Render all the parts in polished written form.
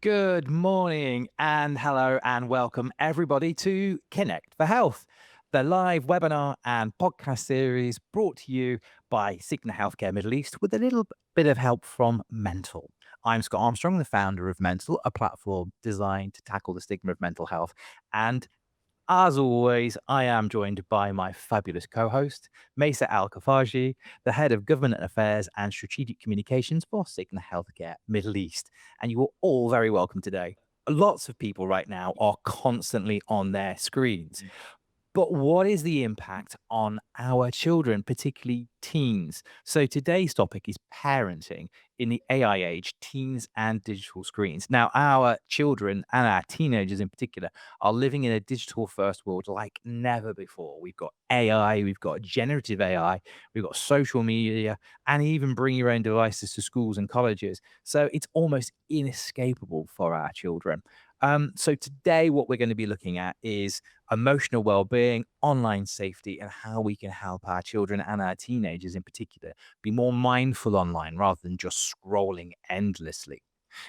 Good morning and hello and welcome everybody to Connect for Health, the live webinar and podcast series brought to you by Cigna Healthcare Middle East with a little bit of help from mentl. I'm Scott Armstrong, the founder of mentl, a platform designed to tackle the stigma of mental health. And as always, I am joined by my fabulous co-host, Maissa Khafajy, the head of government affairs and strategic communications for Cigna Healthcare Middle East. And you are all very welcome today. Lots of people right now are constantly on their screens. But what is the impact on our children, particularly teens? So today's topic is parenting in the AI age, teens and digital screens. Now, our children and our teenagers in particular are living in a digital first world like never before. We've got AI, we've got generative AI, we've got social media, and even bring your own devices to schools and colleges. So it's almost inescapable for our children. So today, what we're going to be looking at is emotional well-being, online safety, and how we can help our children and our teenagers in particular be more mindful online rather than just scrolling endlessly.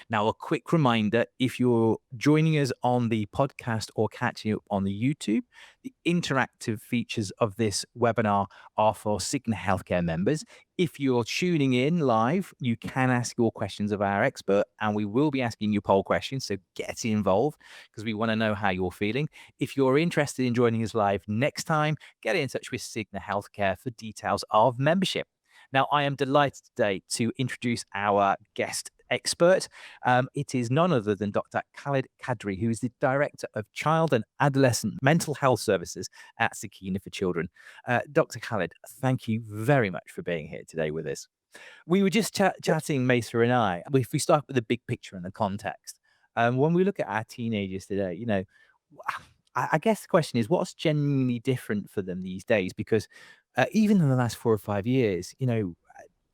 Now, a quick reminder, if you're joining us on the podcast or catching up on the YouTube, the interactive features of this webinar are for Cigna Healthcare members. If you're tuning in live, you can ask your questions of our expert, and we will be asking you poll questions. So get involved because we want to know how you're feeling. If you're interested in joining us live next time, get in touch with Cigna Healthcare for details of membership. Now, I am delighted today to introduce our guest expert. It is none other than Dr. Khaled Kadry, who is the Director of Child and Adolescent Mental Health Services at Sakina for Children. Dr. Khaled, thank you very much for being here today with us. We were just chatting, Maissa and I. If we start with the big picture and the context, when we look at our teenagers today, I guess the question is what's genuinely different for them these days? Because even in the last 4 or 5 years,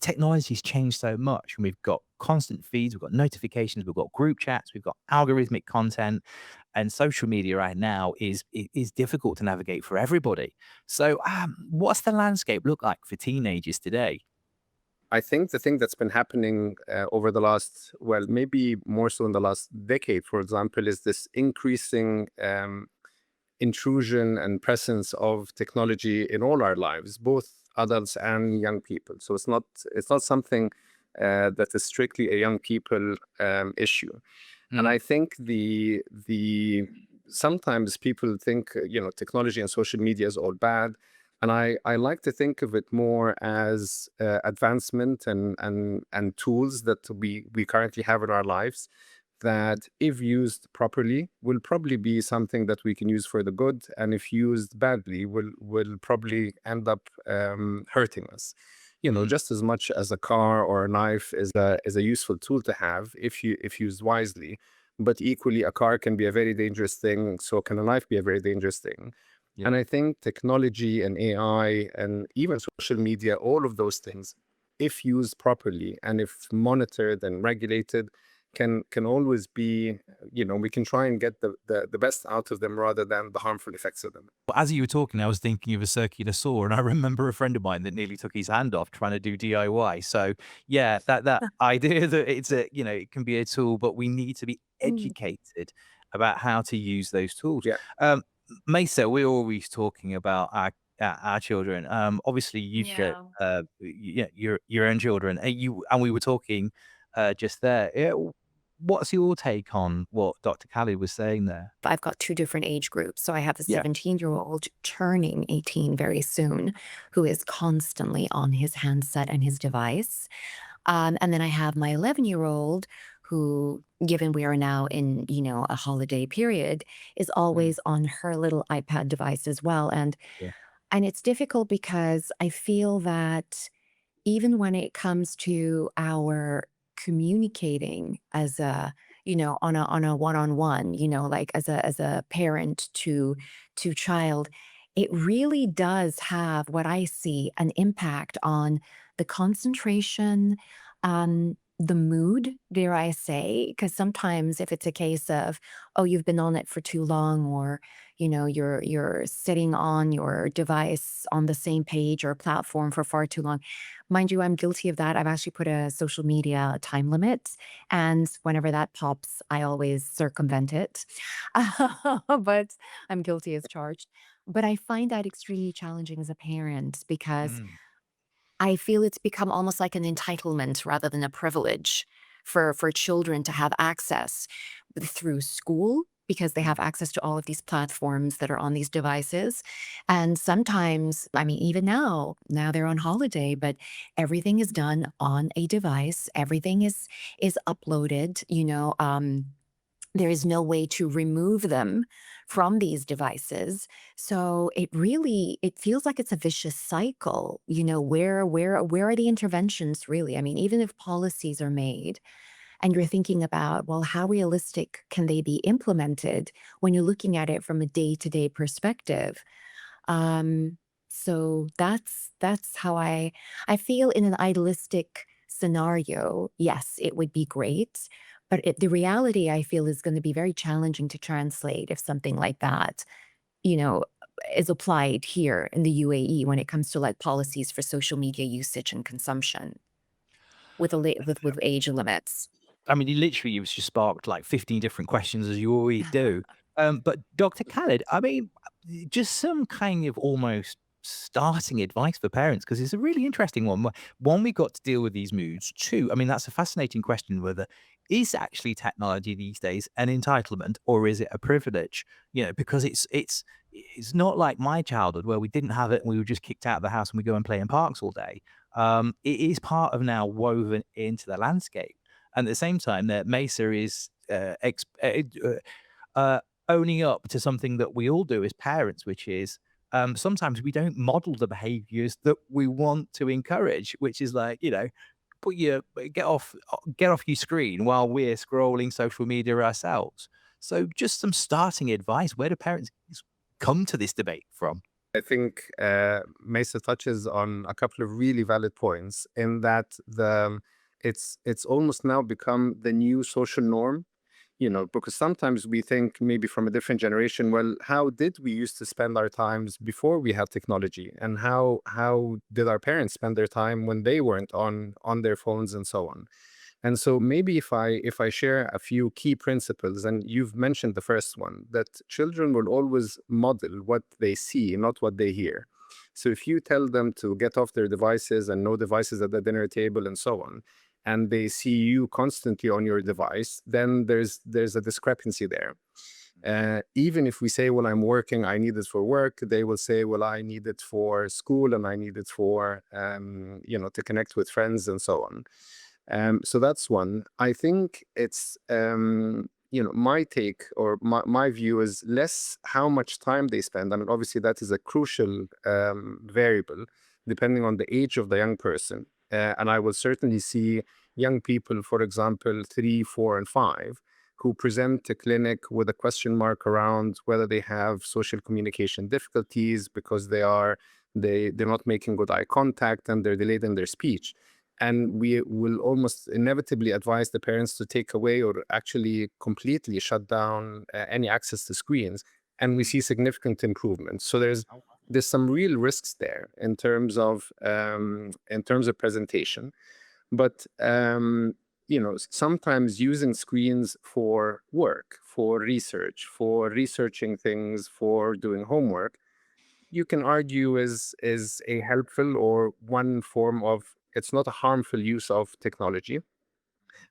technology's changed so much, and we've got constant feeds, we've got notifications, we've got group chats, we've got algorithmic content, and social media right now is difficult to navigate for everybody. So, what's the landscape look like for teenagers today? I think the thing that's been happening over the last, well, maybe more so in the last decade, for example, is this increasing intrusion and presence of technology in all our lives, both adults and young people. So it's not something that is strictly a young people issue. And Mm, I think the sometimes people think technology and social media is all bad, and I like to think of it more as advancement and tools that we currently have in our lives that, if used properly, will probably be something that we can use for the good, and if used badly, will probably end up hurting us. mm, Just as much as a car or a knife is a useful tool to have if used wisely, but equally a car can be a very dangerous thing. So can a knife be a very dangerous thing? yeah. And I think technology and AI and even social media, all of those things, if used properly and if monitored and regulated, can always be, we can try and get the best out of them rather than the harmful effects of them. But as you were talking, I was thinking of a circular saw, and I remember a friend of mine that nearly took his hand off trying to do DIY. So yeah, that idea that it can be a tool, but we need to be Mm, educated about how to use those tools. Yeah. Um, Mesa, we're always talking about our children. Obviously, you've got yeah. your own children, and we were talking just there. What's your take on what Dr. Khalid was saying there? I've got two different age groups. So I have a Yeah. 17-year-old turning 18 very soon, who is constantly on his handset and his device. And then I have my 11-year-old who, given we are now in, a holiday period, is Mm, always on her little iPad device as well. And yeah. and it's difficult because I feel that even when it comes to our communicating as a on a one-on-one, like as a parent to child, it really does have, what I see, an impact on the concentration, the mood, dare I say, because sometimes if it's a case of, oh, you've been on it for too long, or you're sitting on your device on the same page or platform for far too long. Mind you, I'm guilty of that. I've actually put a social media time limit, and whenever that pops, I always circumvent it. But I'm guilty as charged. But I find that extremely challenging as a parent because Mm. I feel it's become almost like an entitlement rather than a privilege for children to have access through school because they have access to all of these platforms that are on these devices. And sometimes, I mean, even now they're on holiday, but everything is done on a device. Everything is uploaded, there is no way to remove them from these devices. So it feels like it's a vicious cycle. Where are the interventions really? I mean, even if policies are made and you're thinking about, well, how realistic can they be implemented when you're looking at it from a day-to-day perspective? Um, so that's how I feel in an idealistic scenario. Yes, it would be great, but the reality I feel is going to be very challenging to translate if something like that, you know, is applied here in the UAE when it comes to like policies for social media usage and consumption with with age limits. I mean, you've just sparked like 15 different questions as you always do. But Dr. Khaled, I mean, just some kind of almost starting advice for parents, because it's a really interesting one. One, we got to deal with these moods. Two, I mean, that's a fascinating question whether is actually technology these days an entitlement or is it a privilege? Because it's not like my childhood where we didn't have it and we were just kicked out of the house and we go and play in parks all day. It is part of now woven into the landscape. And at the same time, that Maissa is uh, owning up to something that we all do as parents, which is sometimes we don't model the behaviors that we want to encourage, which is like, put your get off your screen while we're scrolling social media ourselves. So just some starting advice. Where do parents come to this debate from? I think Mesa touches on a couple of really valid points in that it's almost now become the new social norm, because sometimes we think maybe from a different generation, well, how did we used to spend our times before we had technology, and how did our parents spend their time when they weren't on their phones and so on. And so maybe if I share a few key principles, and you've mentioned the first one, that children will always model what they see, not what they hear. So if you tell them to get off their devices and no devices at the dinner table and so on, and they see you constantly on your device, then there's a discrepancy there. Even if we say, well, I'm working, I need it for work, they will say, well, I need it for school and I need it for, to connect with friends and so on. So that's one. I think it's, my take or my view is less how much time they spend. I mean, obviously, that is a crucial variable depending on the age of the young person. And I will certainly see young people, for example, 3, 4, and 5, who present to clinic with a question mark around whether they have social communication difficulties because they're not making good eye contact and they're delayed in their speech. And we will almost inevitably advise the parents to take away or actually completely shut down any access to screens. And we see significant improvements. So there's some real risks there in terms of presentation. But sometimes using screens for work, for research, for researching things, for doing homework, you can argue is a helpful or one form of, it's not a harmful use of technology.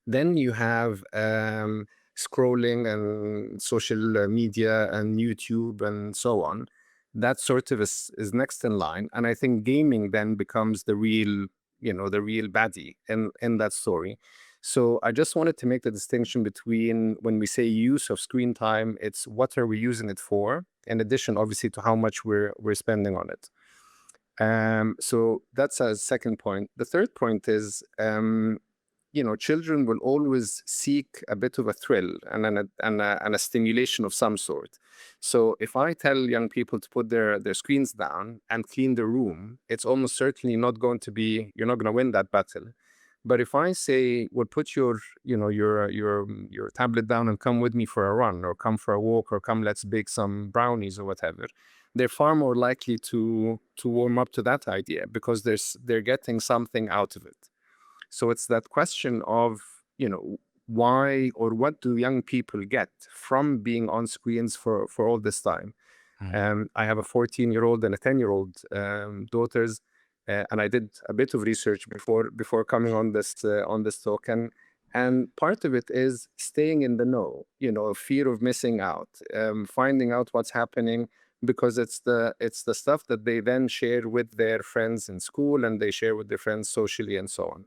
Then you have scrolling and social media and YouTube and so on. That sort of is next in line. And I think gaming then becomes the real baddie in that story. So I just wanted to make the distinction between when we say use of screen time, it's what are we using it for, in addition, obviously, to how much we're spending on it. So that's a second point. The third point is, children will always seek a bit of a thrill and a stimulation of some sort. So if I tell young people to put their screens down and clean the room, it's almost certainly not going to be, you're not going to win that battle. But if I say, well, put your, your tablet down and come with me for a run, or come for a walk, or come, let's bake some brownies or whatever, they're far more likely to warm up to that idea, because they're getting something out of it. So it's that question of, why or what do young people get from being on screens for all this time? I have a 14-year-old and a 10-year-old daughters, and I did a bit of research before coming on this talk, and part of it is staying in the know, fear of missing out, finding out what's happening, because it's the stuff that they then share with their friends in school, and they share with their friends socially, and so on.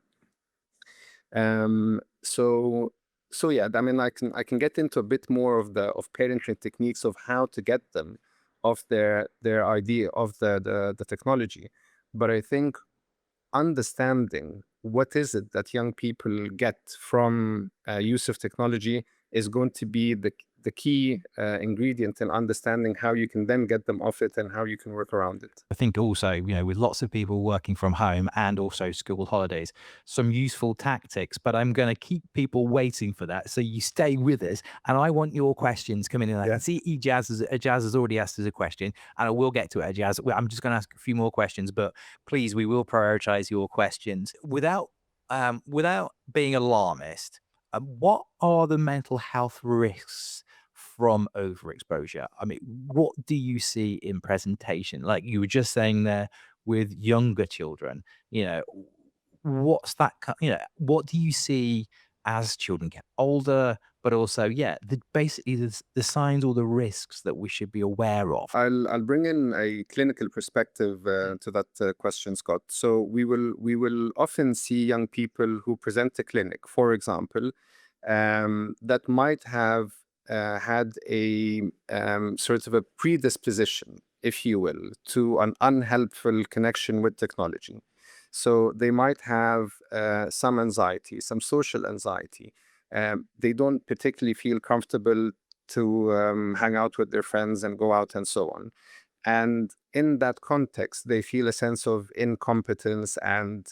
So yeah, I mean, I can get into a bit more of parenting techniques of how to get them off their idea of the technology. But I think understanding what is it that young people get from use of technology is going to be the key ingredient in understanding how you can then get them off it and how you can work around it. I think also, with lots of people working from home and also school holidays, some useful tactics, but I'm going to keep people waiting for that. So you stay with us, and I want your questions coming in. I Yeah. can see Ijaz has already asked us a question, and I will get to it, Ijaz. I'm just going to ask a few more questions, but please, we will prioritize your questions without being alarmist. What are the mental health risks from overexposure? I mean, what do you see in presentation? Like you were just saying there with younger children, what's that, what do you see as children get older, but also, basically the signs or the risks that we should be aware of? I'll bring in a clinical perspective to that question, Scott. So we will often see young people who present to clinic, for example, that might have had a sort of a predisposition, if you will, to an unhelpful connection with technology. So they might have some anxiety, some social anxiety. They don't particularly feel comfortable to hang out with their friends and go out and so on. And in that context, they feel a sense of incompetence and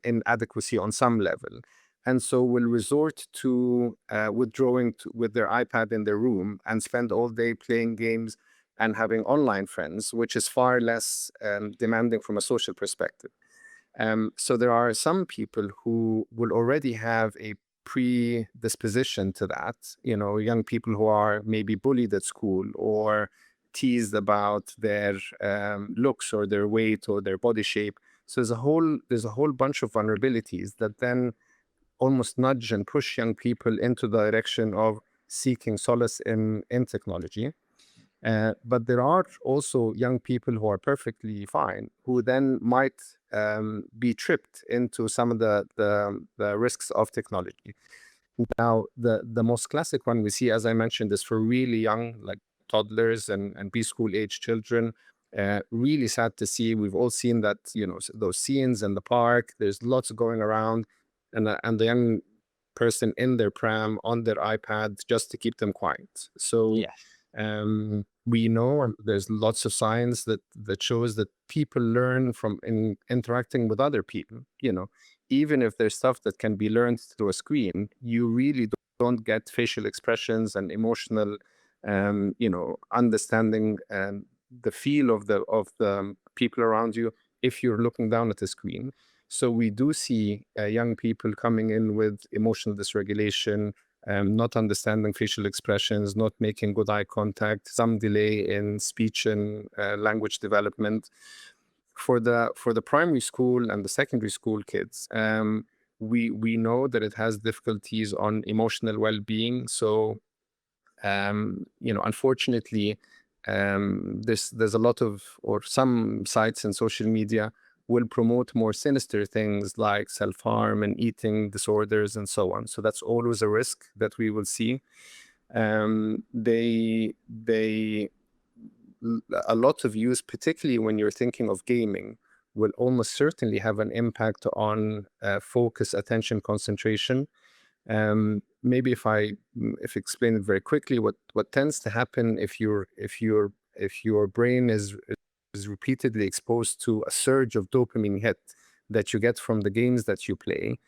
inadequacy on some level. And so will resort to withdrawing with their iPad in their room and spend all day playing games and having online friends, which is far less demanding from a social perspective. So there are some people who will already have a predisposition to that, young people who are maybe bullied at school or teased about their looks or their weight or their body shape. So there's a whole bunch of vulnerabilities that then almost nudge and push young people into the direction of seeking solace in technology. But there are also young people who are perfectly fine, who then might be tripped into some of the risks of technology. Now, the most classic one we see, as I mentioned, is for really young, like toddlers and preschool age children. Really sad to see. We've all seen that, those scenes in the park. There's lots going around, and the young person in their pram on their iPad just to keep them quiet. So Yes. we know, and there's lots of science that shows that people learn from interacting with other people. Even if there's stuff that can be learned through a screen, you really don't get facial expressions and emotional, understanding and the feel of the people around you if you're looking down at the screen. So we do see young people coming in with emotional dysregulation, not understanding facial expressions, not making good eye contact, some delay in speech and language development. For the primary school and the secondary school kids, we know that it has difficulties on emotional well-being. So unfortunately, there's a lot of, or some sites in social media will promote more sinister things like self-harm and eating disorders and so on. So that's always a risk that we will see. A lot of use, particularly when you're thinking of gaming, will almost certainly have an impact on focus, attention, concentration. Maybe if I explain it very quickly, what tends to happen if your brain is repeatedly exposed to a surge of dopamine hit that you get from the games that you play,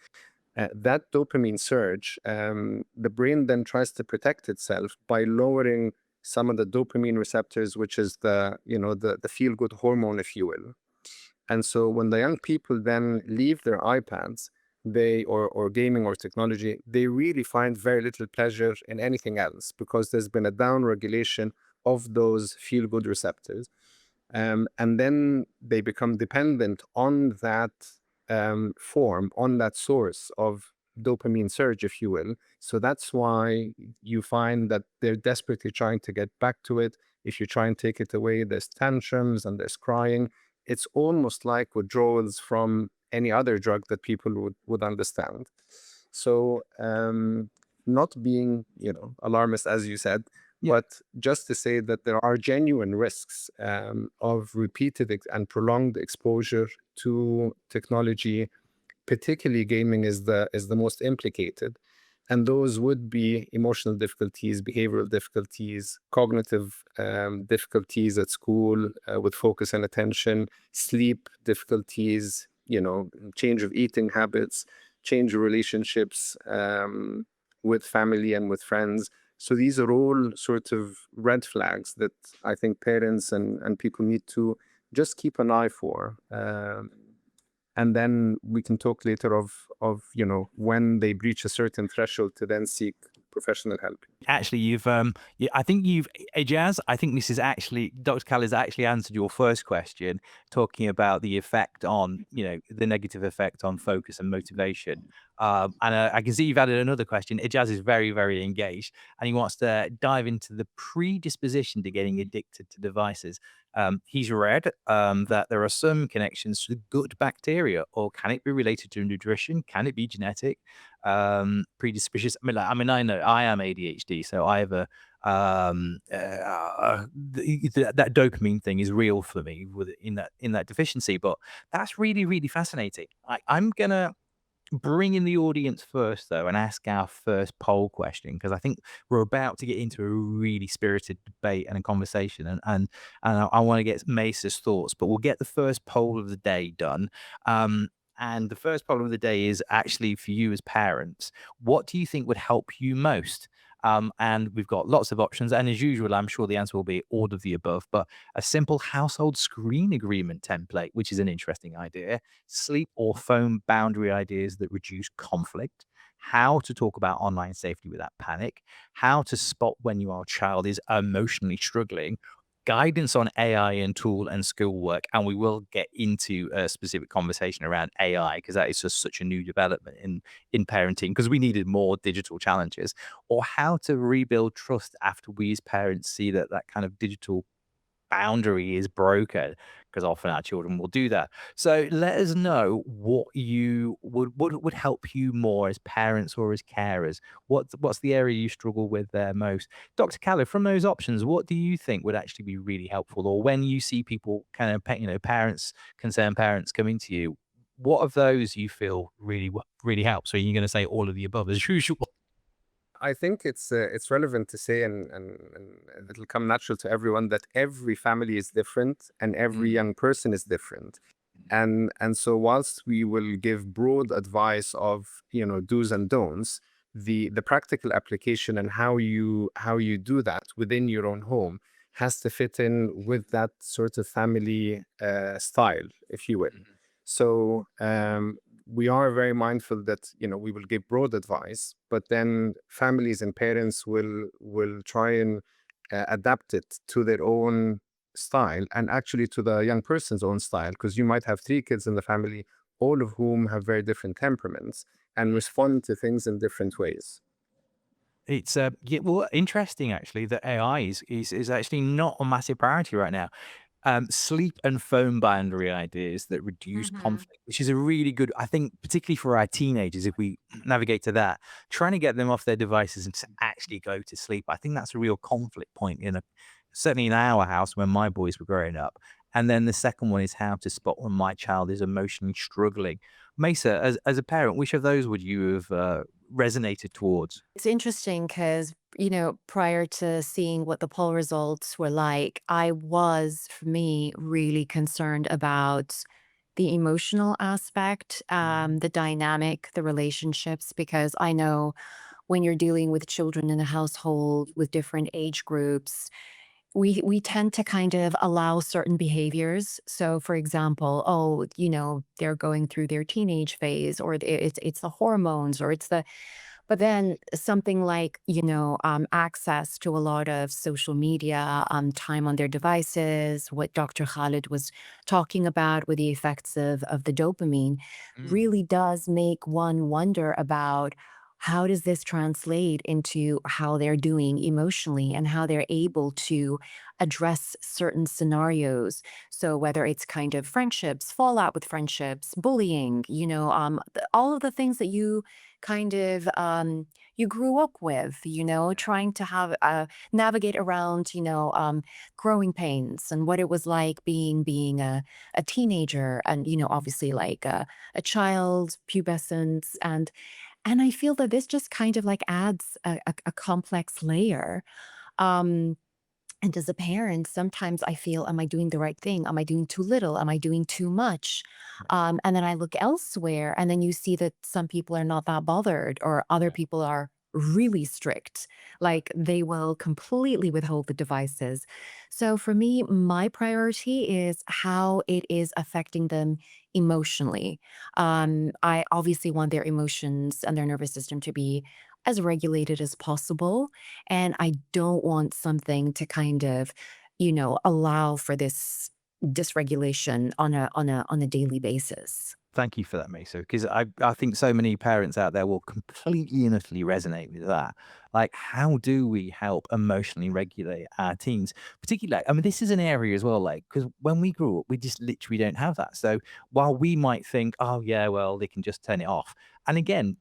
that dopamine surge, the brain then tries to protect itself by lowering some of the dopamine receptors, which is the feel good hormone, if you will. And so when the young people then leave their iPads, or gaming or technology, they really find very little pleasure in anything else because there's been a down regulation of those feel good receptors. And then they become dependent on that form, on that source of dopamine surge, if you will. So that's why you find that they're desperately trying to get back to it. If you try and take it away, there's tantrums and there's crying. It's almost like withdrawals from any other drug that people would understand. So not being, alarmist, as you said, Yeah. but just to say that there are genuine risks of repeated and prolonged exposure to technology, particularly gaming is the most implicated. And those would be emotional difficulties, behavioral difficulties, cognitive difficulties at school with focus and attention, sleep difficulties, change of eating habits, change of relationships with family and with friends. So these are all sort of red flags that I think parents and people need to just keep an eye for. And then we can talk later of when they breach a certain threshold to then seek professional help. Actually, I think Ejaz, I think this is actually, Dr. Khaled has actually answered your first question, talking about the effect on, the negative effect on focus and motivation. And I can see you've added another question. Ejaz is very, very engaged, and he wants to dive into the predisposition to getting addicted to devices. He's read that there are some connections to gut bacteria, or can it be related to nutrition? Can it be genetic? Predisposition. I know I am ADHD, so I have that dopamine thing is real for me in that deficiency. But that's really, really fascinating. I'm gonna bring in the audience first, though, and ask our first poll question, because I think we're about to get into a really spirited debate and a conversation, and I want to get Maissa's thoughts, but we'll get the first poll of the day done. And the first poll of the day is actually for you as parents. What do you think would help you most? And we've got lots of options. And as usual, I'm sure the answer will be all of the above, but a simple household screen agreement template, which is an interesting idea, sleep or phone boundary ideas that reduce conflict, how to talk about online safety without panic, how to spot when your child is emotionally struggling, guidance on AI and tool and skill work. And we will get into a specific conversation around AI, because that is just such a new development in parenting, because we needed more digital challenges, or how to rebuild trust after we as parents see that kind of digital boundary is broken, because often our children will do that. So let us know what you would help you more as parents or as carers. What's the area you struggle with there most? Dr. Khaled, from those options, what do you think would actually be really helpful? Or when you see people kind of, parents, concerned parents coming to you, what of those you feel really helps? Or are you going to say all of the above as usual? I think it's relevant to say, and it'll come natural to everyone, that every family is different and every young person is different. And so whilst we will give broad advice of do's and don'ts, the practical application and how you do that within your own home has to fit in with that sort of family style, if you will. So we are very mindful that we will give broad advice, but then families and parents will try and adapt it to their own style, and actually to the young person's own style, because you might have 3 kids in the family, all of whom have very different temperaments and respond to things in different ways. It's yeah, well, interesting actually that AI is actually not a massive priority right now. Sleep and phone boundary ideas that reduce Mm-hmm. conflict, which is a really good, I think, particularly for our teenagers, if we navigate to that, trying to get them off their devices and to actually go to sleep. I think that's a real conflict point certainly in our house when my boys were growing up. And then the second one is how to spot when my child is emotionally struggling. Maissa, as a parent, which of those would you have resonated towards? It's interesting because, prior to seeing what the poll results were like, I was, for me, really concerned about the emotional aspect, the dynamic, the relationships, because I know when you're dealing with children in a household with different age groups, we tend to kind of allow certain behaviors. So, for example, oh, they're going through their teenage phase, or it's the hormones, or it's the but then something like, access to a lot of social media, time on their devices, what Dr. Khaled was talking about with the effects of the dopamine, Mm. really does make one wonder about how does this translate into how they're doing emotionally and how they're able to address certain scenarios. So whether it's kind of friendships, fallout with friendships, bullying, all of the things that you kind of you grew up with, trying to have navigate around, growing pains and what it was like being a teenager, and obviously like a child, pubescence, and I feel that this just kind of like adds a complex layer. Um, and as a parent, sometimes I feel, am I doing the right thing? Am I doing too little? Am I doing too much? And then I look elsewhere, and then you see that some people are not that bothered, or other Yeah. people are really strict. Like they will completely withhold the devices. So for me, my priority is how it is affecting them emotionally. I obviously want their emotions and their nervous system to be as regulated as possible, and I don't want something to kind of, allow for this dysregulation on a daily basis. Thank you for that, Maissa, because I think so many parents out there will completely and utterly resonate with that. Like, how do we help emotionally regulate our teens? Particularly, like, I mean, this is an area as well, like, because when we grew up, we just literally don't have that. So while we might think, oh, yeah, well, they can just turn it off. And again,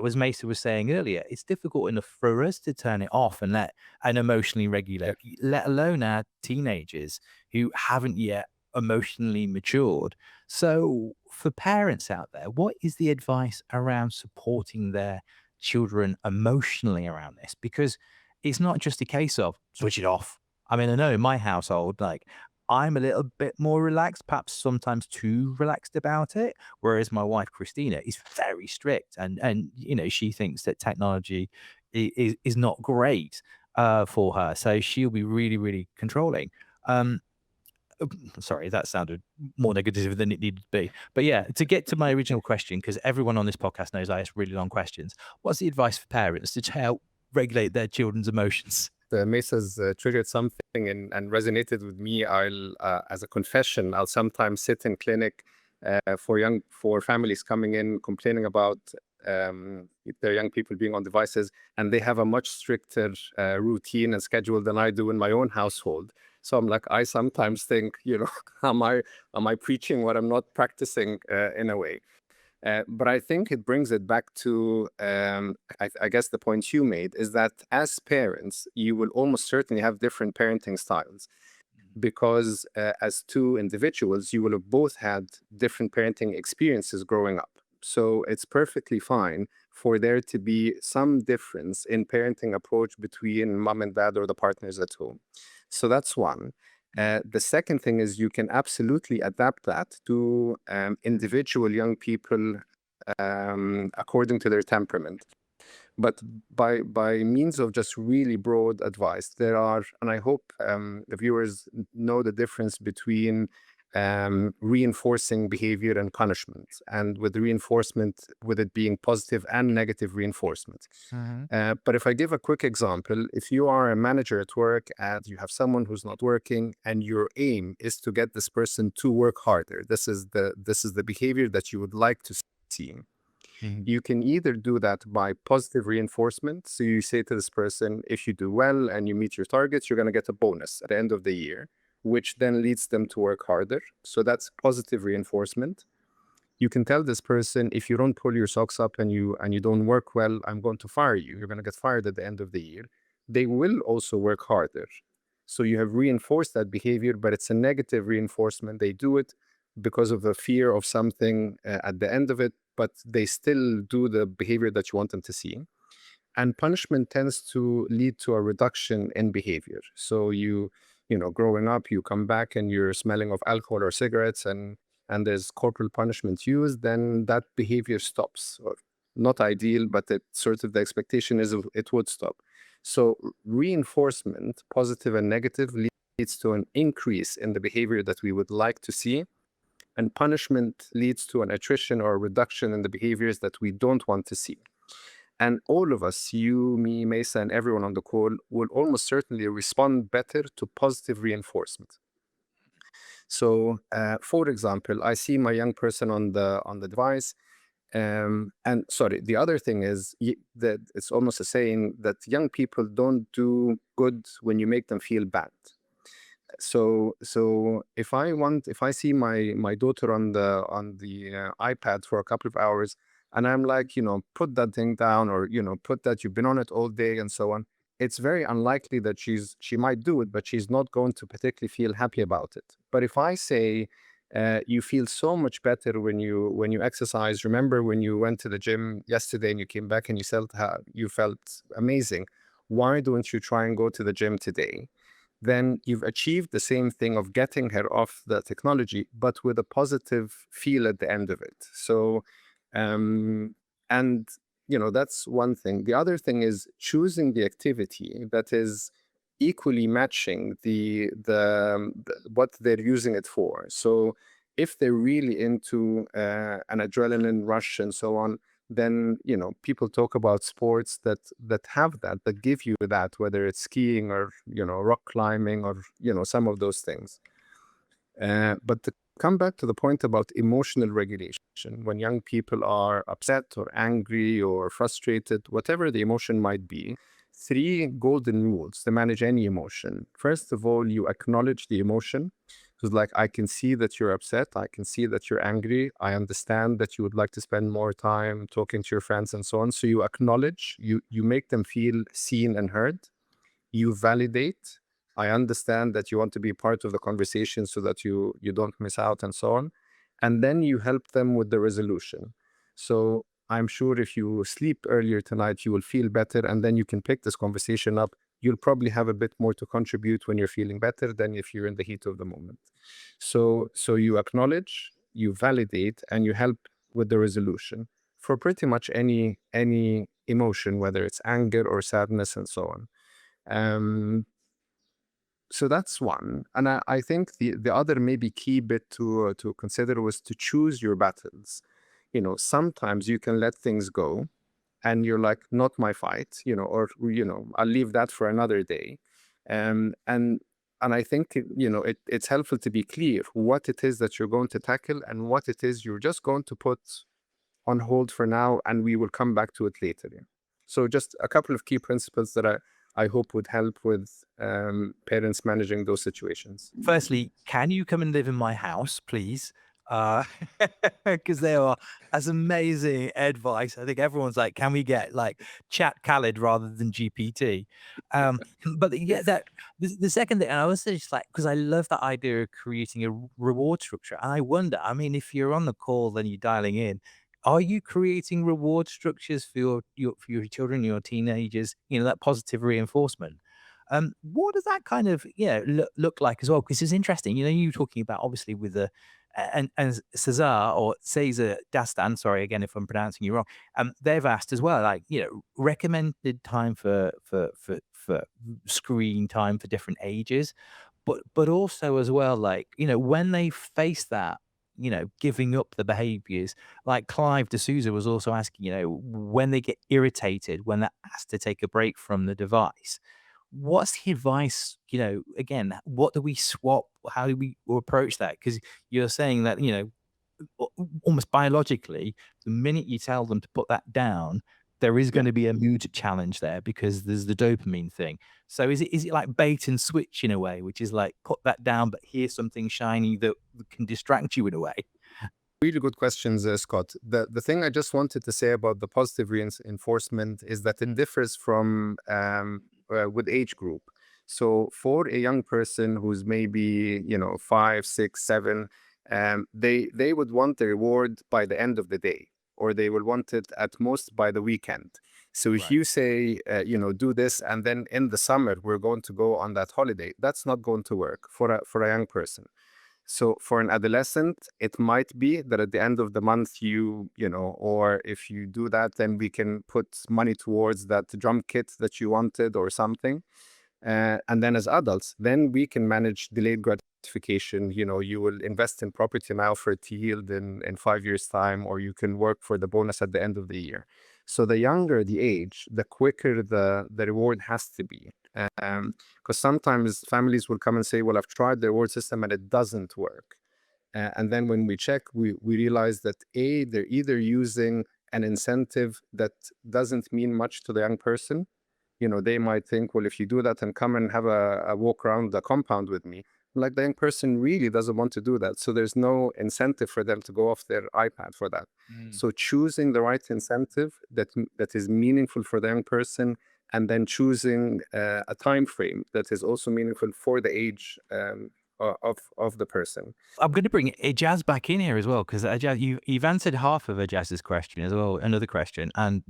as Maissa was saying earlier, it's difficult enough for us to turn it off and emotionally Yeah. regulate, let alone our teenagers who haven't yet emotionally matured. So, for parents out there, what is the advice around supporting their children emotionally around this? Because it's not just a case of switch it off. I mean, I know in my household, like I'm a little bit more relaxed, perhaps sometimes too relaxed about it. Whereas my wife Christina is very strict, and she thinks that technology is not great for her, so she'll be really really controlling. Um, Sorry, that sounded more negative than it needed to be. But yeah, to get to my original question, because everyone on this podcast knows I ask really long questions. What's the advice for parents to help regulate their children's emotions? Mesa's triggered something and resonated with me. As a confession, I'll sometimes sit in clinic for families coming in complaining about their young people being on devices, and they have a much stricter routine and schedule than I do in my own household. So I'm like, I sometimes think, am I preaching what I'm not practicing in a way? But I think it brings it back to, I guess the point you made is that as parents, you will almost certainly have different parenting styles because as two individuals, you will have both had different parenting experiences growing up. So it's perfectly fine for there to be some difference in parenting approach between mom and dad or the partners at home. So that's one. The second thing is you can absolutely adapt that to individual young people according to their temperament. But by means of just really broad advice, there are, and I hope the viewers know the difference between reinforcing behavior and punishment, and with reinforcement, with it being positive and negative reinforcement. Mhm. But if I give a quick example, if you are a manager at work and you have someone who's not working, and your aim is to get this person to work harder, this is the behavior that you would like to see. Mhm. You can either do that by positive reinforcement. So you say to this person, if you do well and you meet your targets, you're going to get a bonus at the end of the year, which then leads them to work harder. So that's positive reinforcement. You can tell this person, if you don't pull your socks up and you don't work well, I'm going to fire you. You're going to get fired at the end of the year. They will also work harder. So you have reinforced that behavior, but it's a negative reinforcement. They do it because of the fear of something at the end of it, but they still do the behavior that you want them to see. And punishment tends to lead to a reduction in behavior. So growing up, you come back and you're smelling of alcohol or cigarettes, and and there's corporal punishment used, then that behavior stops. Or not ideal, but it sort of the expectation is it would stop. So reinforcement, positive and negative, leads to an increase in the behavior that we would like to see, and punishment leads to an attrition or a reduction in the behaviors that we don't want to see. And all of us, you, me, Maissa, and everyone on the call, will almost certainly respond better to positive reinforcement. So, for example, I see my young person on the device, and sorry, the other thing is that it's almost a saying that young people don't do good when you make them feel bad. So if I see my daughter on the iPad for a couple of hours, and I'm like, put that thing down, or put that, you've been on it all day, and so on, it's very unlikely that she might do it, but she's not going to particularly feel happy about it. But if I say, you feel so much better when you exercise. Remember when you went to the gym yesterday and you came back and you felt amazing. Why don't you try and go to the gym today? Then you've achieved the same thing of getting her off the technology, but with a positive feel at the end of it. So, and that's one thing. The other thing is choosing the activity that is equally matching the what they're using it for. So if they're really into an adrenaline rush and so on, then people talk about sports that have that give you that, whether it's skiing or rock climbing or some of those things. But to come back to the point about emotional regulation, when young people are upset or angry or frustrated, whatever the emotion might be, 3 golden rules to manage any emotion. First of all, you acknowledge the emotion. So it's like, I can see that you're upset. I can see that you're angry. I understand that you would like to spend more time talking to your friends and so on. So you acknowledge, you make them feel seen and heard. You validate. I understand that you want to be part of the conversation so that you don't miss out and so on. And then you help them with the resolution. So I'm sure if you sleep earlier tonight, you will feel better, and then you can pick this conversation up. You'll probably have a bit more to contribute when you're feeling better than if you're in the heat of the moment. So you acknowledge, you validate, and you help with the resolution for pretty much any emotion, whether it's anger or sadness and so on. So that's one. And I think the other maybe key bit to consider was to choose your battles. Sometimes you can let things go and you're like, not my fight, or I'll leave that for another day. And I think it's helpful to be clear what it is that you're going to tackle and what it is you're just going to put on hold for now, and we will come back to it later. Yeah. So just a couple of key principles that I hope would help with parents managing those situations. Firstly, can you come and live in my house, please? Because they are as amazing advice. I think everyone's like, can we get like chat Khaled rather than GPT? But yeah, the second thing, and I was just like, because I love that idea of creating a reward structure. And I wonder, I mean, if you're on the call, then you're dialing in. Are you creating reward structures for your children, your teenagers? That positive reinforcement. What does that kind of look like as well? Because it's interesting. You talking about obviously with the and Cesar or Cesar Dastan, sorry again if I'm pronouncing you wrong. They've asked as well, like recommended time for screen time for different ages, but also as well, like when they face that, giving up the behaviors, like Clive D'Souza was also asking, when they get irritated, when they're asked to take a break from the device, what's the advice? Again, what do we swap? How do we approach that? Because you're saying that, almost biologically, the minute you tell them to put that down, there is Yeah. going to be a mood challenge there because there's the dopamine thing. So is it like bait and switch in a way, which is like put that down, but here's something shiny that can distract you in a way? Really good questions, Scott. The thing I just wanted to say about the positive reinforcement is that it differs from with age group. So for a young person who's maybe 5, 6, 7, they would want the reward by the end of the day, or they will want it at most by the weekend. So if Right. you say do this, and then in the summer we're going to go on that holiday, that's not going to work for a young person. So for an adolescent, it might be that at the end of the month, or if you do that, then we can put money towards that drum kit that you wanted or something. And then as adults, then we can manage delayed gratification. You will invest in property now for it to yield in 5 years' time, or you can work for the bonus at the end of the year. So the younger the age, the quicker the reward has to be. Because sometimes families will come and say, well, I've tried the reward system and it doesn't work. And then when we check, we realize that they're either using an incentive that doesn't mean much to the young person. They might think, well, if you do that and come and have a walk around the compound with me, like the young person really doesn't want to do that. So there's no incentive for them to go off their iPad for that. So choosing the right incentive that is meaningful for the young person, and then choosing a time frame that is also meaningful for the age of the person. I'm going to bring Ijaz back in here as well, because you've answered half of Ijaz's question as well, another question, and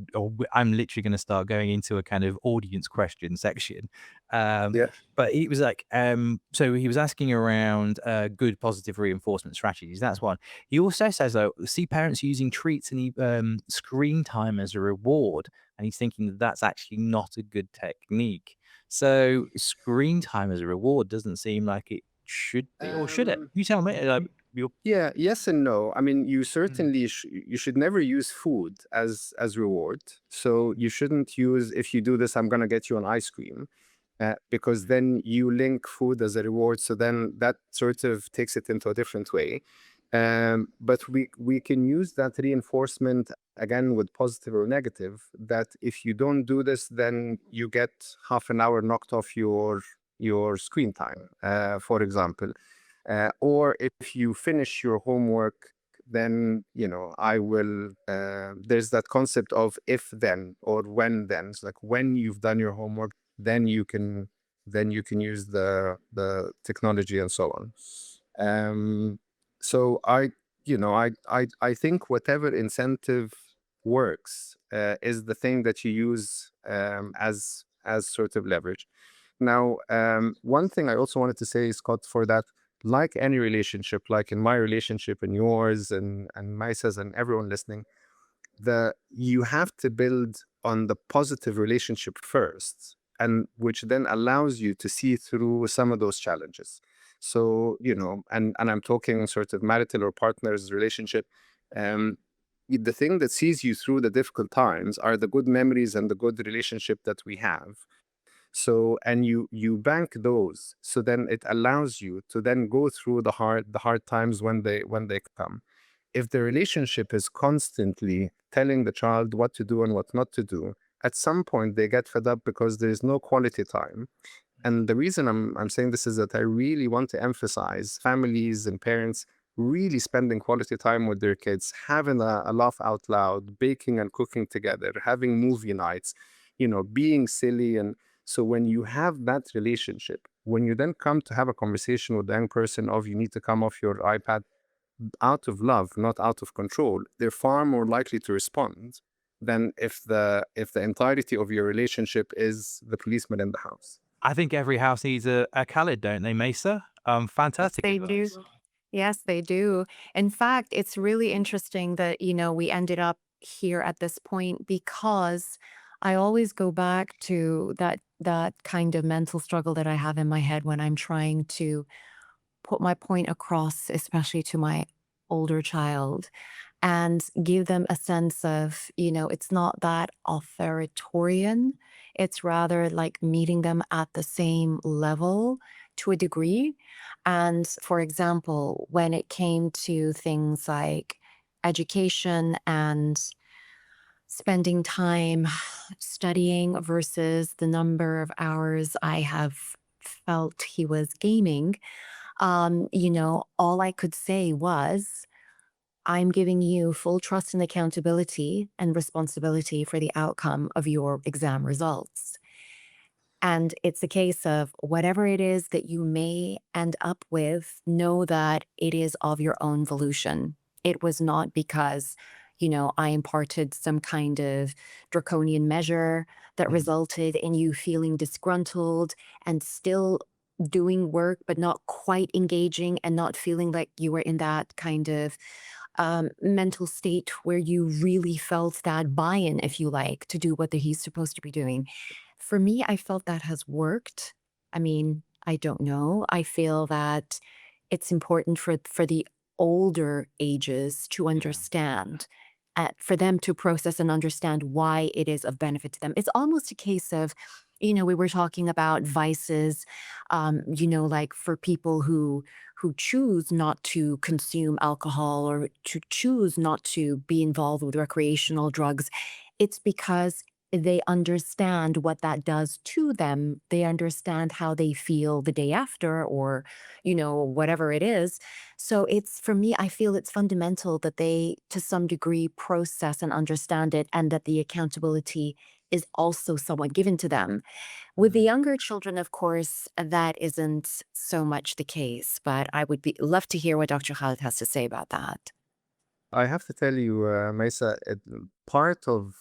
I'm literally going to start going into a kind of audience question section. Yeah. But he was like, so he was asking around good positive reinforcement strategies. That's one. He also says, though, see parents using treats and screen time as a reward, and he's thinking that that's actually not a good technique. So screen time as a reward doesn't seem like it should be, or should it? You tell me. Yeah, yes and no. I mean, you certainly you should never use food as reward. So you shouldn't use, if you do this, I'm gonna get you an ice cream, because then you link food as a reward. So then that sort of takes it into a different way. But we can use that reinforcement again with positive or negative. That if you don't do this, then you get half an hour knocked off your screen time, for example. Or if you finish your homework, then I will. There's that concept of if then or when then. It's like when you've done your homework, then you can use the technology and so on. So I think whatever incentive works is the thing that you use as sort of leverage. Now, one thing I also wanted to say, Scott, for that, like any relationship, like in my relationship and yours and Maissa's and everyone listening, you have to build on the positive relationship first, and which then allows you to see through some of those challenges. So, and I'm talking sort of marital or partners relationship. The thing that sees you through the difficult times are the good memories and the good relationship that we have. So, and you bank those, so then it allows you to then go through the hard times when they come. If the relationship is constantly telling the child what to do and what not to do, at some point they get fed up because there is no quality time. And the reason I'm saying this is that I really want to emphasize families and parents really spending quality time with their kids, having a laugh out loud, baking and cooking together, having movie nights, being silly. And so when you have that relationship, when you then come to have a conversation with the young person of you need to come off your iPad, out of love, not out of control, they're far more likely to respond than if the entirety of your relationship is the policeman in the house. I think every house needs a Khaled, don't they, Maissa? Fantastic They do. advice. Yes, they do. In fact, it's really interesting that, we ended up here at this point, because I always go back to that kind of mental struggle that I have in my head when I'm trying to put my point across, especially to my older child, and give them a sense of, it's not that authoritarian. It's rather like meeting them at the same level to a degree. And for example, when it came to things like education and spending time studying versus the number of hours I have felt he was gaming, all I could say was, I'm giving you full trust and accountability and responsibility for the outcome of your exam results. And it's a case of whatever it is that you may end up with, know that it is of your own volition. It was not because, I imparted some kind of draconian measure that resulted in you feeling disgruntled and still doing work but not quite engaging and not feeling like you were in that kind of mental state where you really felt that buy-in, if you like, to do what he's supposed to be doing. For me, I felt that has worked. I mean, I don't know. I feel that it's important for the older ages to Yeah. understand, for them to process and understand why it is of benefit to them. It's almost a case of, we were talking about vices, like for people who choose not to consume alcohol or to choose not to be involved with recreational drugs. It's because they understand what that does to them. They understand how they feel the day after, or, whatever it is. So it's, for me, I feel it's fundamental that they, to some degree, process and understand it, and that the accountability is also somewhat given to them. With the Mm. younger children, of course, that isn't so much the case, but I would be love to hear what Dr. Khaled has to say about that. I have to tell you, Maisa, part of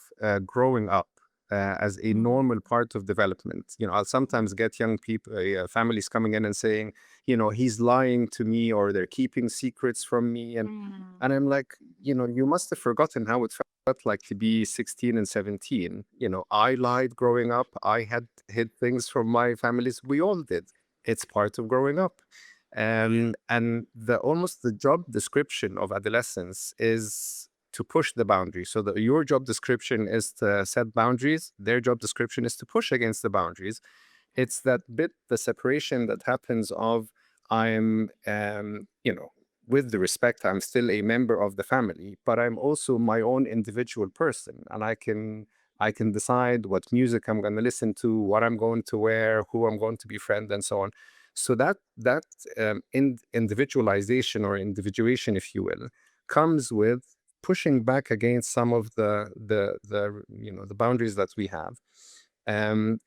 growing up as a Mm, normal part of development, I'll sometimes get young people, families coming in and saying, he's lying to me or they're keeping secrets from me. And mm, I'm like, you must have forgotten how it felt like to be 16 and 17. I lied growing up. I had hid things from my families. We all did. It's part of growing up. And the almost the job description of adolescence is to push the boundary. So that your job description is to set boundaries, their job description is to push against the boundaries. It's that bit, the separation that happens of I'm, with the respect, I'm still a member of the family, but I'm also my own individual person, and I can decide what music I'm going to listen to, what I'm going to wear, who I'm going to befriend, and so on. So that individualization or individuation, if you will, comes with pushing back against some of the boundaries that we have. And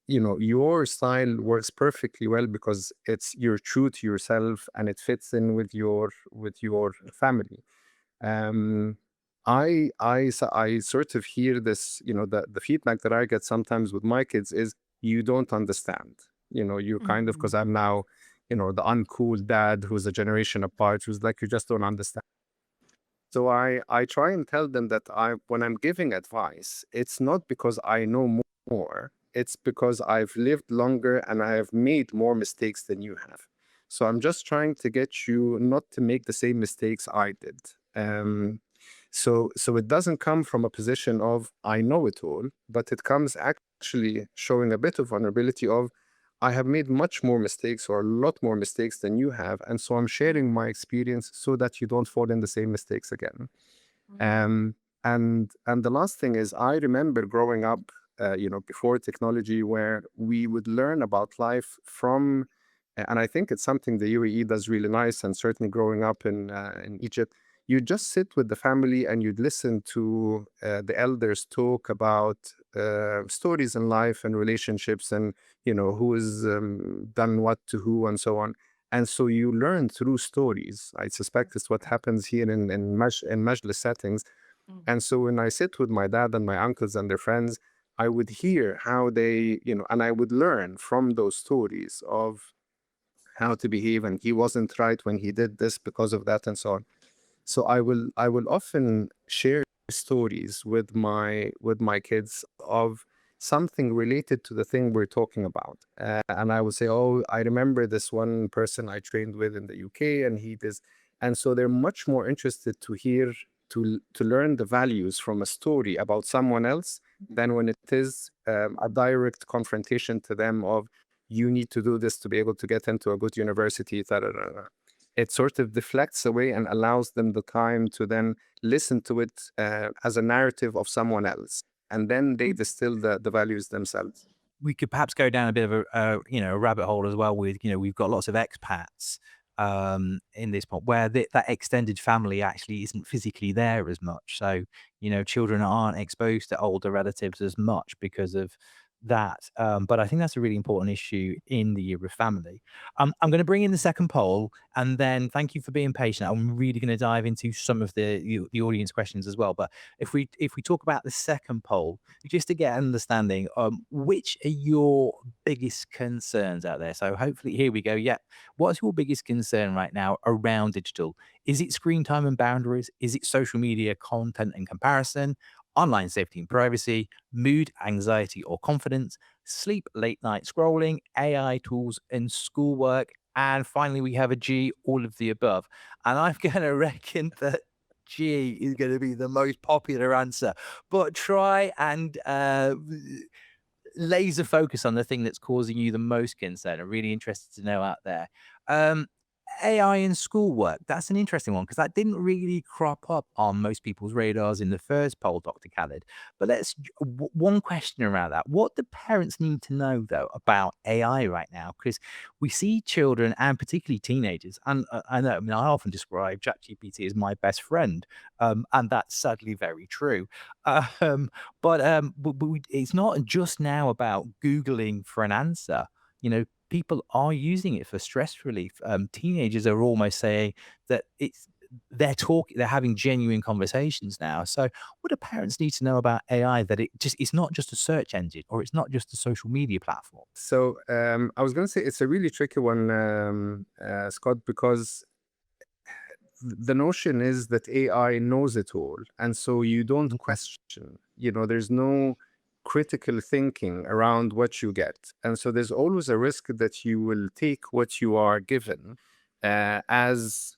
your style works perfectly well because you're true to yourself and it fits in with your family. um I sort of hear this, the feedback that I get sometimes with my kids is, you don't understand. You're kind of, mm, because I'm now, the uncool dad who's a generation apart, who's like, you just don't understand. So I try and tell them that when I'm giving advice, it's not because I know more, it's because I've lived longer and I have made more mistakes than you have. So I'm just trying to get you not to make the same mistakes I did. So it doesn't come from a position of I know it all, but it comes actually showing a bit of vulnerability of, I have made much more mistakes or a lot more mistakes than you have, and so I'm sharing my experience so that you don't fall in the same mistakes again. mm, Um, and the last thing is, I remember growing up, before technology, where we would learn about life from, and I think it's something the UAE does really nice, and certainly growing up in Egypt, you just sit with the family and you'd listen to the elders talk about stories in life and relationships, and who has done what to who and so on. And so you learn through stories. I suspect it's what happens here in majlis settings. mm, And so when I sit with my dad and my uncles and their friends, I would hear how they, and I would learn from those stories of how to behave. And he wasn't right when he did this because of that, and so on. So I will often share stories with my kids of something related to the thing we're talking about. And I would say, oh, I remember this one person I trained with in the UK, and he does. And so they're much more interested to hear, to learn the values from a story about someone else than when it is a direct confrontation to them of, you need to do this to be able to get into a good university. Da, da, da, da. It sort of deflects away and allows them the time to then listen to it as a narrative of someone else, and then they mm, distill the values themselves. We could perhaps go down a bit of a rabbit hole as well with, we've got lots of expats in this point where that extended family actually isn't physically there as much. So, children aren't exposed to older relatives as much because of that. But I think that's a really important issue in the year of family. I'm going to bring in the second poll, and then thank you for being patient. I'm really going to dive into some of the audience questions as well. But if we talk about the second poll, just to get an understanding, which are your biggest concerns out there? So hopefully, here we go. Yeah, what's your biggest concern right now around digital? Is it screen time and boundaries? Is it social media content and comparison? Online safety and privacy, mood, anxiety, or confidence, sleep, late night scrolling, AI tools, and schoolwork. And finally, we have a G, all of the above. And I'm going to reckon that G is going to be the most popular answer. But try and laser focus on the thing that's causing you the most concern. I'm really interested to know out there. Um, AI in schoolwork. That's an interesting one because that didn't really crop up on most people's radars in the first poll, Dr. Khaled. But one question around that. What do parents need to know, though, about AI right now? Because we see children and particularly teenagers, and I know, I mean, I often describe ChatGPT as my best friend, and that's sadly very true. Um, it's not just now about Googling for an answer. People are using it for stress relief. Teenagers are almost saying that they're having genuine conversations now. So what do parents need to know about AI, that it's not just a search engine, or it's not just a social media platform? So I was going to say it's a really tricky one, Scott, because the notion is that AI knows it all. And so you don't Mhm. question, there's no critical thinking around what you get. And so there's always a risk that you will take what you are given as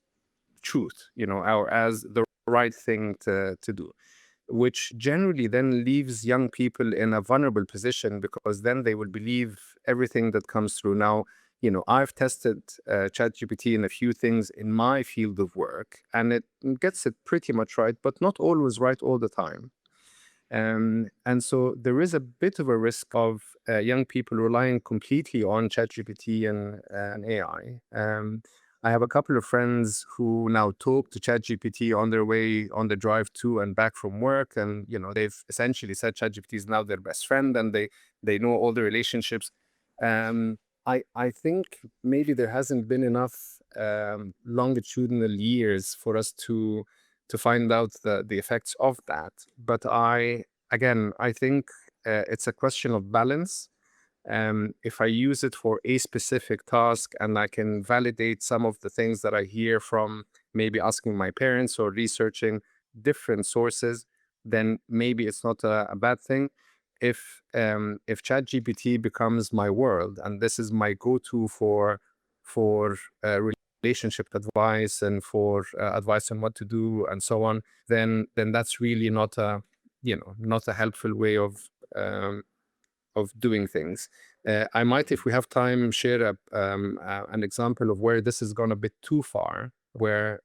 truth, or as the right thing to do, which generally then leaves young people in a vulnerable position because then they will believe everything that comes through. Now, I've tested ChatGPT in a few things in my field of work, and it gets it pretty much right, but not always right all the time. And so there is a bit of a risk of young people relying completely on ChatGPT and AI. I have a couple of friends who now talk to ChatGPT on their way on the drive to and back from work, and they've essentially said ChatGPT is now their best friend, and they know all the relationships. I think maybe there hasn't been enough longitudinal years for us to find out the effects of that. But I think it's a question of balance. If I use it for a specific task and I can validate some of the things that I hear from maybe asking my parents or researching different sources, then maybe it's not a bad thing. If ChatGPT becomes my world and this is my go-to for relationship advice and for advice on what to do and so on, then that's really not a helpful way of doing things. I might, if we have time, share an example of where this has gone a bit too far, where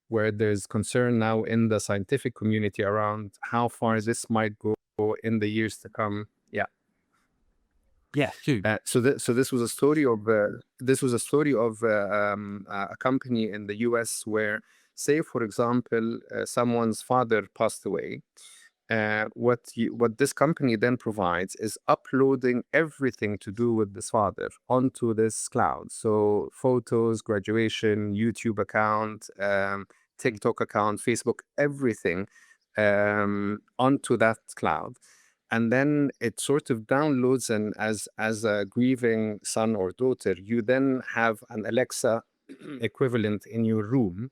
there's concern now in the scientific community around how far this might go in the years to come. Yeah. Yeah, shoot. So this was a story of a company in the U.S. where, say, for example, someone's father passed away. What this company then provides is uploading everything to do with this father onto this cloud. So photos, graduation, YouTube account, TikTok account, Facebook, everything onto that cloud. And then it sort of downloads, and as a grieving son or daughter, you then have an Alexa equivalent in your room.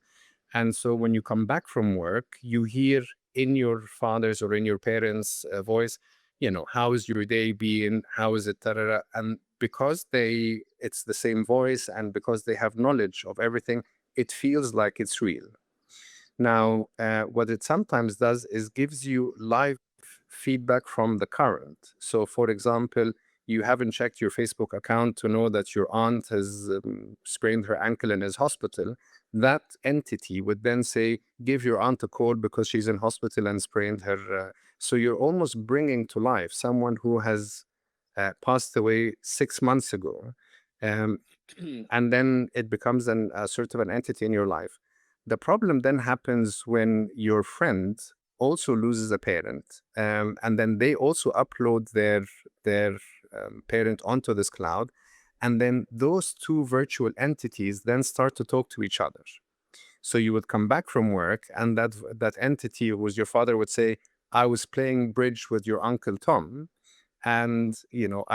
And so when you come back from work, you hear in your father's or in your parents' voice, how is your day been? How is it? Tarara? And because it's the same voice, and because they have knowledge of everything, it feels like it's real. Now, what it sometimes does is gives you live feedback from the current. So, for example, you haven't checked your Facebook account to know that your aunt has sprained her ankle and is hospital. That entity would then say, give your aunt a call because she's in hospital and sprained her. So you're almost bringing to life someone who has passed away 6 months ago. And then it becomes a sort of an entity in your life. The problem then happens when your friend also loses a parent, and then they also upload their parent onto this cloud, and then those two virtual entities then start to talk to each other. So you would come back from work, and that entity who was your father would say, "I was playing bridge with your uncle Tom, and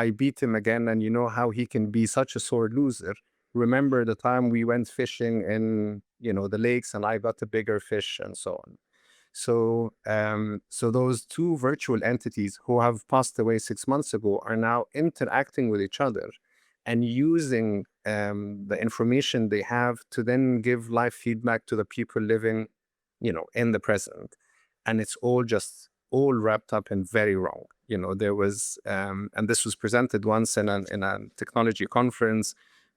I beat him again, and you know how he can be such a sore loser. Remember the time we went fishing in the lakes, and I got a bigger fish," and so on. So those two virtual entities who have passed away 6 months ago are now interacting with each other and using the information they have to then give live feedback to the people living, in the present. And it's all wrapped up and very wrong. There was, and this was presented once in a technology conference,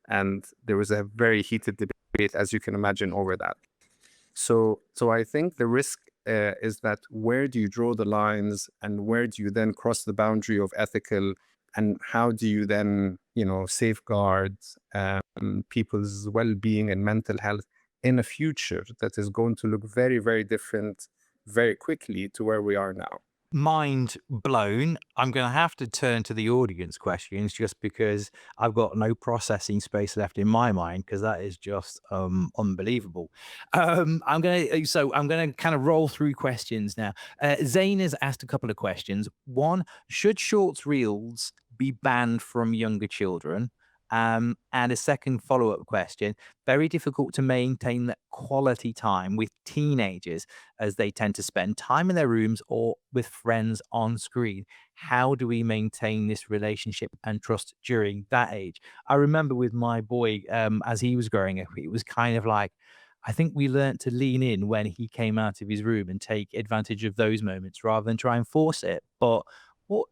and there was a very heated debate, as you can imagine, over that. So I think the risk is that where do you draw the lines, and where do you then cross the boundary of ethical, and how do you then, safeguard people's well-being and mental health in a future that is going to look very, very different very quickly to where we are now. Mind blown. I'm going to have to turn to the audience questions just because I've got no processing space left in my mind, because that is just unbelievable. I'm going to kind of roll through questions now. Zayn has asked a couple of questions. One, should shorts reels be banned from younger children? And a second follow-up question, very difficult to maintain that quality time with teenagers as they tend to spend time in their rooms or with friends on screen. How do we maintain this relationship and trust during that age? I remember with my boy, as he was growing up, it was kind of like, I think we learned to lean in when he came out of his room and take advantage of those moments rather than try and force it. But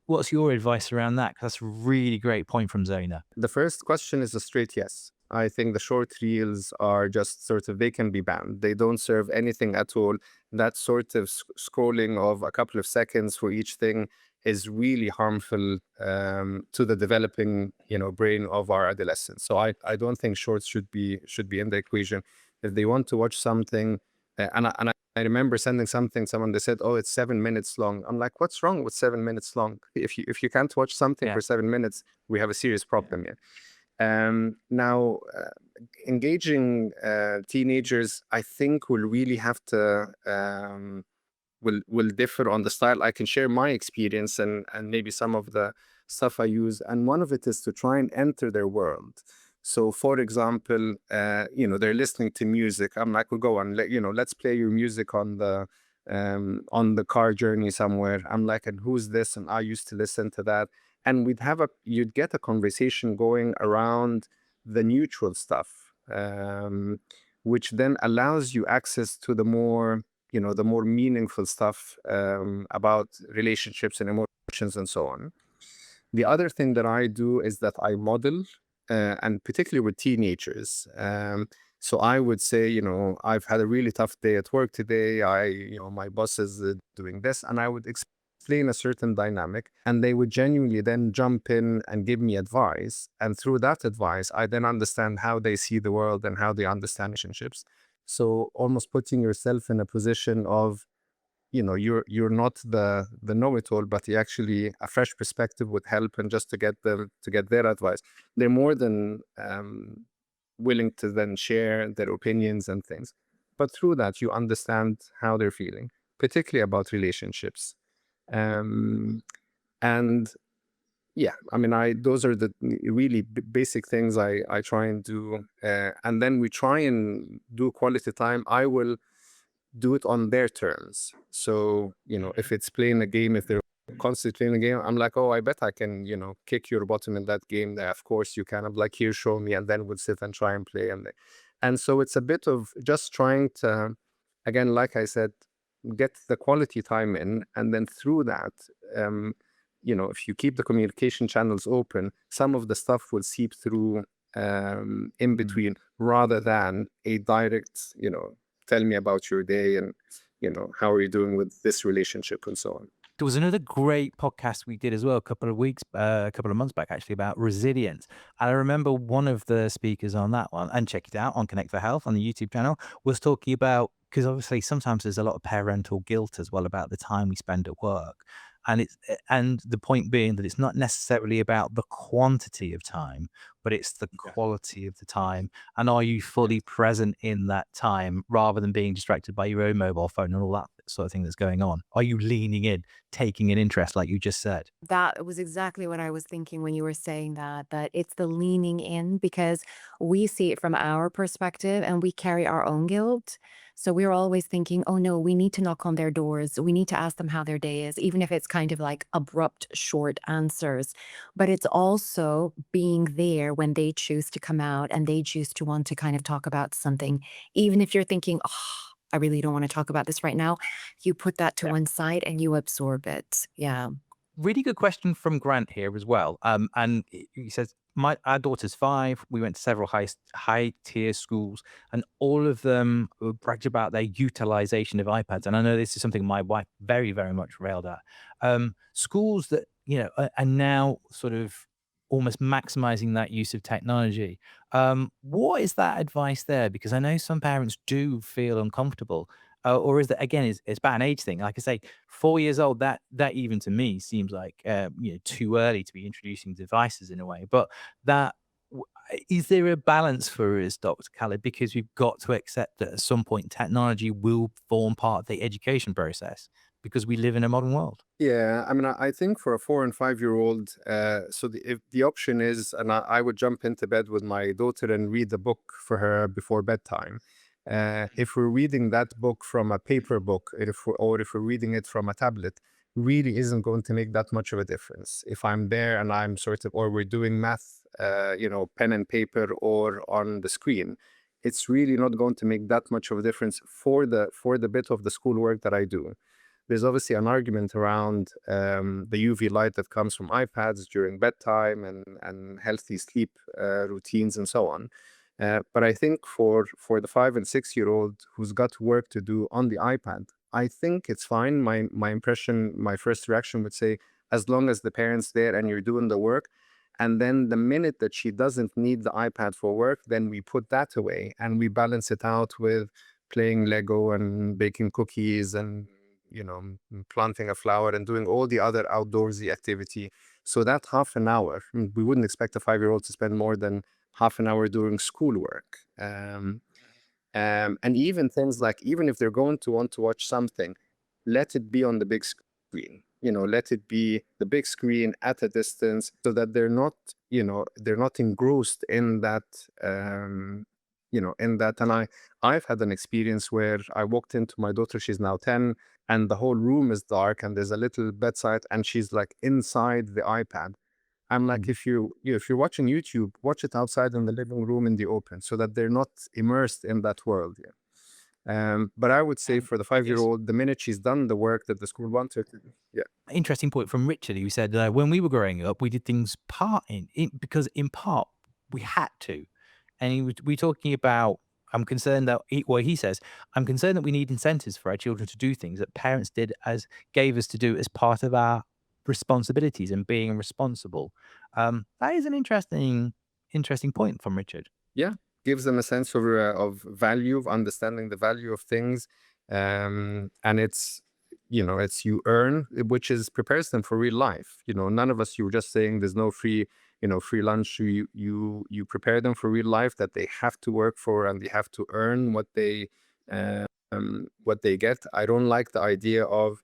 what's your advice around that? 'Cause that's a really great point from Zona. The first question is a straight yes. I think the short reels are just sort of, they can be banned. They don't serve anything at all. That sort of scrolling of a couple of seconds for each thing is really harmful to the developing, brain of our adolescents. So I don't think shorts should be in the equation. If they want to watch something, and I remember sending someone, they said, "Oh, it's 7 minutes long." I'm like, what's wrong with 7 minutes long? If you can't watch something Yeah. for 7 minutes, we have a serious problem here. Now, engaging teenagers, I think will really have to will differ on the style. I can share my experience and maybe some of the stuff I use, and one of it is to try and enter their world. So, for example, they're listening to music. I'm like, well, go on, let's play your music on the car journey somewhere. I'm like, and who's this? And I used to listen to that. And you'd get a conversation going around the neutral stuff, which then allows you access to the more meaningful stuff about relationships and emotions and so on. The other thing that I do is that I model, and particularly with teenagers. So I would say, I've had a really tough day at work today. My boss is doing this, and I would explain a certain dynamic, and they would genuinely then jump in and give me advice. And through that advice, I then understand how they see the world and how they understand relationships. So almost putting yourself in a position of, you're not the know-it-all, but actually a fresh perspective would help, and just to get their advice. They're more than willing to then share their opinions and things. But through that, you understand how they're feeling, particularly about relationships. And yeah, I mean, those are the really basic things I try and do. And then we try and do quality time. I will do it on their terms. So, if it's playing a game, if they're constantly playing a game, I'm like, oh, I bet I can, kick your bottom in that game. There, of course, you kind of like, here, show me, and then we'll sit and try and play. And so it's a bit of just trying to, again, like I said, get the quality time in, and then through that, if you keep the communication channels open, some of the stuff will seep through in between, rather than a direct, tell me about your day, and how are you doing with this relationship, and so on. There was another great podcast we did as well a couple of months back actually, about resilience. And I remember one of the speakers on that one, and check it out on Connect for Health on the YouTube channel, was talking about, because obviously sometimes there's a lot of parental guilt as well about the time we spend at work. And the point being that it's not necessarily about the quantity of time, but it's the Yeah. quality of the time. And are you fully present in that time rather than being distracted by your own mobile phone and all that sort of thing that's going on? Are you leaning in, taking an interest, like you just said? That was exactly what I was thinking when you were saying that it's the leaning in, because we see it from our perspective and we carry our own guilt. So we're always thinking, oh no, we need to knock on their doors. We need to ask them how their day is, even if it's kind of like abrupt, short answers. But it's also being there when they choose to come out and they choose to want to kind of talk about something. Even if you're thinking, oh, I really don't want to talk about this right now, you put that to Yeah. one side and you absorb it. Yeah. Really good question from Grant here as well. And he says, our daughter's 5. We went to several high tier schools, and all of them bragged about their utilization of iPads. And I know this is something my wife very, very much railed at. Schools that, are now sort of almost maximizing that use of technology. What is that advice there? Because I know some parents do feel uncomfortable. Or is that, again, it's about an age thing? Like I say, 4 years old, that even to me seems like, too early to be introducing devices in a way. But that w is there a balance for us, Dr. Khaled? Because we've got to accept that at some point technology will form part of the education process because we live in a modern world. Yeah, I mean, I think for a 4 and 5-year-old, so if the option is, and I would jump into bed with my daughter and read the book for her before bedtime. If we're reading that book from a paper book, or if we're reading it from a tablet, really isn't going to make that much of a difference. If I'm there and I'm sort of, or we're doing math, pen and paper or on the screen, it's really not going to make that much of a difference for the bit of the schoolwork that I do. There's obviously an argument around the UV light that comes from iPads during bedtime and healthy sleep routines and so on. But I think for the 5 and 6-year-old who's got work to do on the iPad, I think it's fine. My impression, my first reaction would say, as long as the parent's there and you're doing the work. And then the minute that she doesn't need the iPad for work, then we put that away and we balance it out with playing Lego and baking cookies and planting a flower and doing all the other outdoorsy activity. So that half an hour, we wouldn't expect a 5-year-old to spend more than half an hour doing schoolwork. And even things like, even if they're going to want to watch something, let it be on the big screen. Let it be the big screen at a distance so that they're not engrossed in that, And I've had an experience where I walked into my daughter, she's now 10, and the whole room is dark and there's a little bedside and she's like inside the iPad. I'm like, Mhm. if you're watching YouTube, watch it outside in the living room in the open so that they're not immersed in that world. Yeah. But I would say for the Yes. 5-year-old, the minute she's done the work that the school wants her to do. Yeah. Interesting point from Richard, who said, when we were growing up, we did things because in part we had to. And we talking about, I'm concerned that he says, I'm concerned that we need incentives for our children to do things that parents gave us to do as part of our responsibilities and being responsible. That is an interesting point from Richard. Yeah, gives them a sense of value, of understanding the value of things. And it's you earn, which is prepares them for real life. None of us, you were just saying there's no free lunch. You prepare them for real life, that they have to work for and they have to earn what they get. I don't like the idea of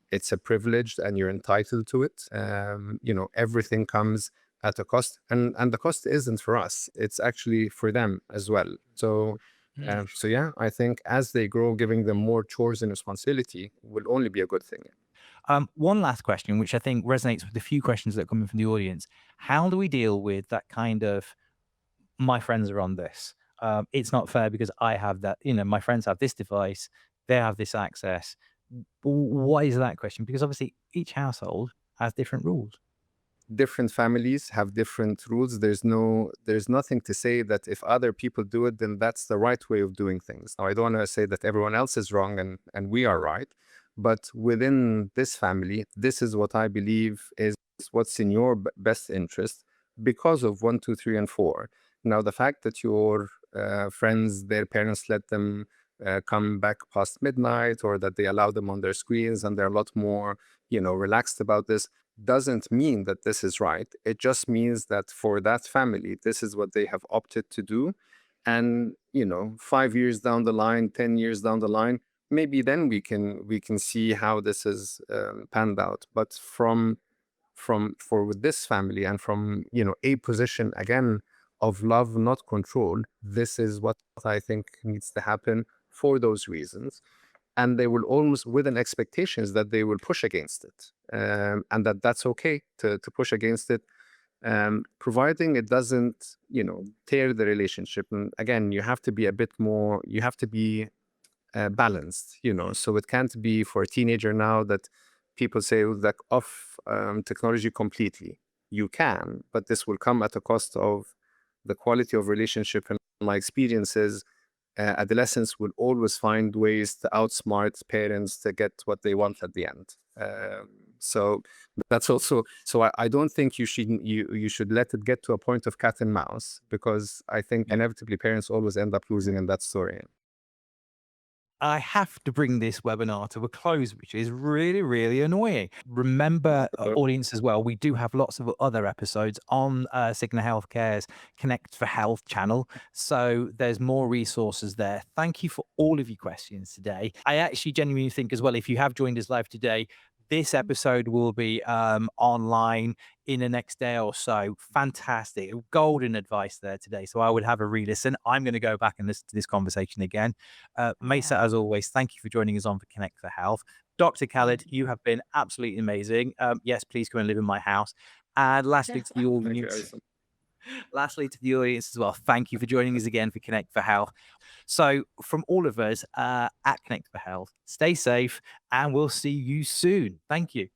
it's a privilege and you're entitled to it. Everything comes at a cost, and the cost isn't for us; it's actually for them as well. So yeah, I think as they grow, giving them more chores and responsibility will only be a good thing. One last question, which I think resonates with a few questions that are coming from the audience. How do we deal with that kind of, my friends are on this? It's not fair because I have that, my friends have this device, they have this access. What is that question? Because obviously each household has different rules. Different families have different rules. There's nothing to say that if other people do it, then that's the right way of doing things. Now, I don't want to say that everyone else is wrong and we are right, But within this family, this is what I believe is what's in your best interest because of one, two, three, and four. Now, the fact that your friends, their parents let them come back past midnight, or that they allow them on their screens and they're a lot more, relaxed about this, doesn't mean that this is right. It just means that for that family, this is what they have opted to do. And 5 years down the line, 10 years down the line, maybe then we can see how this is panned out. But for with this family, and from a position again of love, not control, this is what I think needs to happen for those reasons. And they will almost, with an expectations that they will push against it, and that's okay to push against it, providing it doesn't tear the relationship. And again, you have to be a bit more, you have to be balanced, so it can't be for a teenager now that people say like off technology completely. You can, but this will come at a cost of the quality of relationship. And my experiences, adolescents will always find ways to outsmart parents to get what they want at the end. So that's also, so I don't think you should let it get to a point of cat and mouse, because I think inevitably parents always end up losing in that story. I have to bring this webinar to a close, which is really, really annoying. Remember, audience as well, we do have lots of other episodes on Cigna Healthcare's Connect for Health channel. So there's more resources there. Thank you for all of your questions today. I actually genuinely think as well, if you have joined us live today, this episode will be online in the next day or so. Fantastic. Golden advice there today. So I would have a re-listen. I'm going to go back and listen to this conversation again. Maissa, as always, thank you for joining us on for Connect for Health. Dr. Khaled, you have been absolutely amazing. Yes, please come and live in my house. And lastly, to the audience, as well, thank you for joining us again for Connect for Health. So from all of us at Connect for Health, stay safe and we'll see you soon. Thank you.